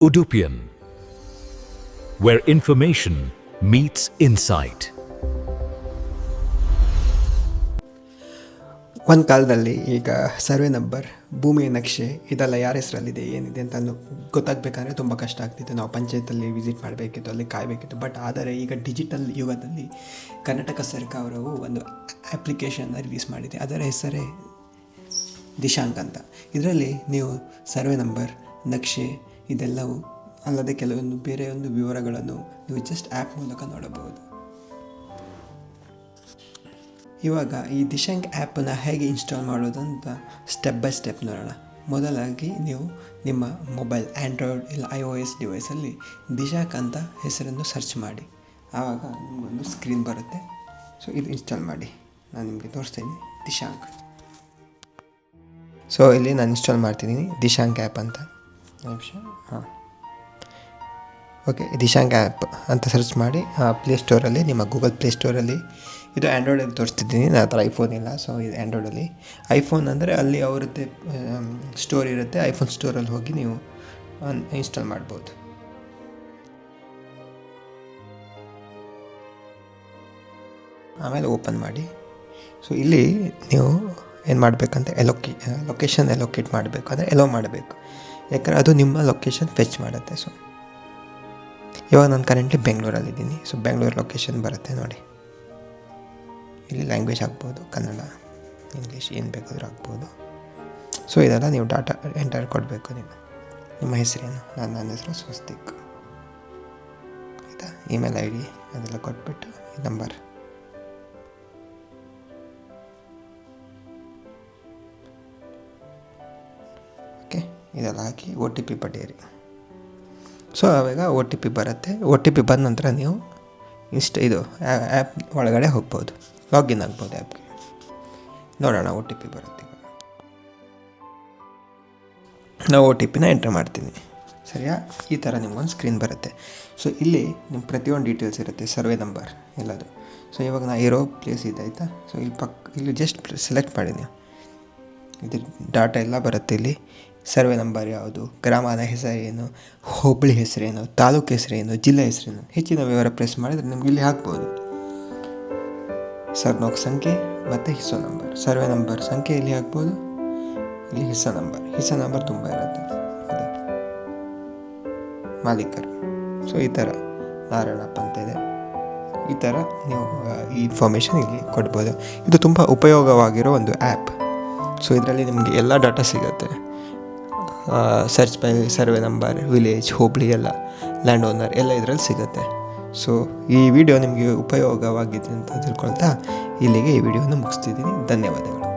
Udupian, where information meets insight. ಒಂದು ಕಾಲದಲ್ಲಿ ಈಗ ಸರ್ವೆ ನಂಬರ್, ಭೂಮಿಯ ನಕ್ಷೆ ಇದೆಲ್ಲ ಯಾರ ಹೆಸರಲ್ಲಿದೆ ಏನಿದೆ ಅಂತ ಗೊತ್ತಾಗಬೇಕಂದ್ರೆ ತುಂಬ ಕಷ್ಟ ಆಗ್ತಿತ್ತು. ನಾವು ಪಂಚಾಯತಲ್ಲಿ ವಿಸಿಟ್ ಮಾಡಬೇಕಿತ್ತು, ಅಲ್ಲಿ ಕಾಯಬೇಕಿತ್ತು. ಬಟ್ ಆದರೆ ಈಗ ಡಿಜಿಟಲ್ ಯುಗದಲ್ಲಿ ಕರ್ನಾಟಕ ಸರ್ಕಾರವು ಒಂದು ಅಪ್ಲಿಕೇಶನ್ನ ರಿಲೀಸ್ ಮಾಡಿದೆ. ಅದರ ಹೆಸರೇ ದಿಶಾಂಕ್ ಅಂತ. ಇದರಲ್ಲಿ ನೀವು ಸರ್ವೆ ನಂಬರ್, ನಕ್ಷೆ ಇದೆಲ್ಲವೂ ಅಲ್ಲದೆ ಕೆಲವೊಂದು ಬೇರೆ ಒಂದು ವಿವರಗಳನ್ನು ನೀವು ಜಸ್ಟ್ ಆ್ಯಪ್ ಮೂಲಕ ನೋಡಬಹುದು. ಇವಾಗ ಈ ದಿಶಾಂಕ್ ಆ್ಯಪನ್ನು ಹೇಗೆ ಇನ್ಸ್ಟಾಲ್ ಮಾಡೋದಂತ ಸ್ಟೆಪ್ ಬೈ ಸ್ಟೆಪ್ ನೋಡೋಣ. ಮೊದಲಾಗಿ ನೀವು ನಿಮ್ಮ ಮೊಬೈಲ್ ಆ್ಯಂಡ್ರಾಯ್ಡ್ ಇಲ್ಲ iOS ಡಿವೈಸಲ್ಲಿ ದಿಶಾಂಕ್ ಅಂತ ಹೆಸರನ್ನು ಸರ್ಚ್ ಮಾಡಿ. ಆವಾಗ ನಿಮಗೊಂದು ಸ್ಕ್ರೀನ್ ಬರುತ್ತೆ. ಸೊ ಇದು ಇನ್ಸ್ಟಾಲ್ ಮಾಡಿ. ನಾನು ನಿಮಗೆ ತೋರಿಸ್ತೀನಿ ದಿಶಾಂಕ್. ಸೊ ಇಲ್ಲಿ ನಾನು ಇನ್ಸ್ಟಾಲ್ ಮಾಡ್ತಿದ್ದೀನಿ ದಿಶಾಂಕ್ ಆ್ಯಪ್ ಅಂತ. ಹಾಂ, ಓಕೆ. ದಿಶಾಂಕ್ ಆ್ಯಪ್ ಅಂತ ಸರ್ಚ್ ಮಾಡಿ ಪ್ಲೇಸ್ಟೋರಲ್ಲಿ, ನಿಮ್ಮ ಗೂಗಲ್ ಪ್ಲೇಸ್ಟೋರಲ್ಲಿ. ಇದು ಆ್ಯಂಡ್ರಾಯ್ಡಲ್ಲಿ ತೋರಿಸ್ತಿದ್ದೀನಿ, ನನ್ನ ಹತ್ರ ಐಫೋನ್ ಇಲ್ಲ. ಸೊ ಇದು ಆ್ಯಂಡ್ರಾಯ್ಡಲ್ಲಿ. ಐಫೋನ್ ಅಂದರೆ ಅಲ್ಲಿ ಅವ್ರದ್ದೇ ಸ್ಟೋರ್ ಇರುತ್ತೆ. ಐಫೋನ್ ಸ್ಟೋರಲ್ಲಿ ಹೋಗಿ ನೀವು ಇನ್ಸ್ಟಾಲ್ ಮಾಡ್ಬೋದು. ಆಮೇಲೆ ಓಪನ್ ಮಾಡಿ. ಸೊ ಇಲ್ಲಿ ನೀವು ಏನು ಮಾಡಬೇಕಂತ ಲೊಕೇಶನ್ ಎಲೋಕೇಟ್ ಮಾಡಬೇಕು, ಅಂದರೆ ಎಲೋ ಮಾಡಬೇಕು. ಯಾಕಂದರೆ ಅದು ನಿಮ್ಮ ಲೊಕೇಶನ್ ಫೆಚ್ ಮಾಡುತ್ತೆ. ಸೊ ಇವಾಗ ನಾನು ಕರೆಂಟ್ಲಿ ಬೆಂಗಳೂರಲ್ಲಿದ್ದೀನಿ. ಸೊ ಬೆಂಗಳೂರು ಲೊಕೇಶನ್ ಬರುತ್ತೆ ನೋಡಿ. ಇಲ್ಲಿ ಲ್ಯಾಂಗ್ವೇಜ್ ಹಾಕ್ಬೋದು, ಕನ್ನಡ, ಇಂಗ್ಲೀಷ್ ಏನು ಬೇಕಾದರೂ ಹಾಕ್ಬೋದು. ಸೊ ಇದೆಲ್ಲ ನೀವು ಡಾಟಾ ಎಂಟರ್ ಕೊಡಬೇಕು. ನಿಮ್ಮ ಹೆಸರೇನು? ನನ್ನ ಹೆಸರು ಸ್ವಸ್ತಿಕ್, ಆಯಿತಾ? ಇಮೇಲ್ ID ಅದೆಲ್ಲ ಕೊಟ್ಬಿಟ್ಟು ನಂಬರ್. ಓಕೆ, ಇದೆಲ್ಲ ಹಾಕಿ OTP ಪಡೆಯಿರಿ. ಸೊ ಆವಾಗ OTP ಬರುತ್ತೆ. OTP ಬಂದ ನಂತರ ನೀವು ಇದು ಆ್ಯಪ್ ಒಳಗಡೆ ಹೋಗ್ಬೋದು, ಲಾಗಿನ್ ಆಗ್ಬೋದು ಆ್ಯಪ್ಗೆ. ನೋಡೋಣ OTP ಬರುತ್ತೆ. ನಾವು OTPನ ಎಂಟ್ರ್ ಮಾಡ್ತೀನಿ. ಸರಿಯಾ? ಈ ಥರ ನಿಮ್ಗೊಂದು ಸ್ಕ್ರೀನ್ ಬರುತ್ತೆ. ಸೊ ಇಲ್ಲಿ ನಿಮ್ಮ ಪ್ರತಿಯೊಂದು ಡೀಟೇಲ್ಸ್ ಇರುತ್ತೆ, ಸರ್ವೆ ನಂಬರ್ ಎಲ್ಲದು. ಸೊ ಇವಾಗ ನಾ ಇರೋ ಪ್ಲೇಸ್ ಇದೆ, ಆಯಿತಾ? ಸೊ ಇಲ್ಲಿ ಜಸ್ಟ್ ಸೆಲೆಕ್ಟ್ ಮಾಡಿ ನೀವು. ಇದು ಡಾಟಾ ಎಲ್ಲ ಬರುತ್ತೆ. ಇಲ್ಲಿ ಸರ್ವೆ ನಂಬರ್ ಯಾವುದು, ಗ್ರಾಮದ ಹೆಸರೇನು, ಹೋಬಳಿ ಹೆಸರೇನು, ತಾಲೂಕು ಹೆಸರೇನು, ಜಿಲ್ಲೆ ಹೆಸರೇನು, ಹೆಚ್ಚಿನ ವಿವರ ಪ್ರೆಸ್ ಮಾಡಿದರೆ ನಿಮ್ಗೆ ಇಲ್ಲಿ ಹಾಕ್ಬೋದು. ಸರ್ನೋಕ್ ಸಂಖ್ಯೆ ಮತ್ತು ಹಿಸ್ಸೋ ನಂಬರ್. ಸರ್ವೆ ನಂಬರ್ ಸಂಖ್ಯೆ ಇಲ್ಲಿ ಹಾಕ್ಬೋದು, ಇಲ್ಲಿ ಹಿಸ್ಸೋ ನಂಬರ್ ತುಂಬ ಇರುತ್ತೆ. ಅದೇ ಮಾಲೀಕರು. ಸೊ ಈ ಥರ ನಾರಾಯಣಪ್ಪ ಅಂತ ಇದೆ. ಈ ಥರ ನೀವು ಈ ಇನ್ಫಾರ್ಮೇಷನ್ ಇಲ್ಲಿ ಕೊಡ್ಬೋದು. ಇದು ತುಂಬ ಉಪಯೋಗವಾಗಿರೋ ಒಂದು ಆ್ಯಪ್. ಸೊ ಇದರಲ್ಲಿ ನಿಮಗೆ ಎಲ್ಲ ಡಾಟಾ ಸಿಗುತ್ತೆ. Search by survey number, village, ಹೋಬಳಿ ಎಲ್ಲ, ಲ್ಯಾಂಡ್ ಓನರ್ ಎಲ್ಲ ಇದರಲ್ಲಿ ಸಿಗುತ್ತೆ. ಸೊ ಈ ವಿಡಿಯೋ ನಿಮಗೆ ಉಪಯೋಗವಾಗಿದೆ ಅಂತ ತಿಳ್ಕೊಳ್ತಾ ಇಲ್ಲಿಗೆ ಈ ವಿಡಿಯೋನ ಮುಗಿಸ್ತಿದ್ದೀನಿ. ಧನ್ಯವಾದಗಳು.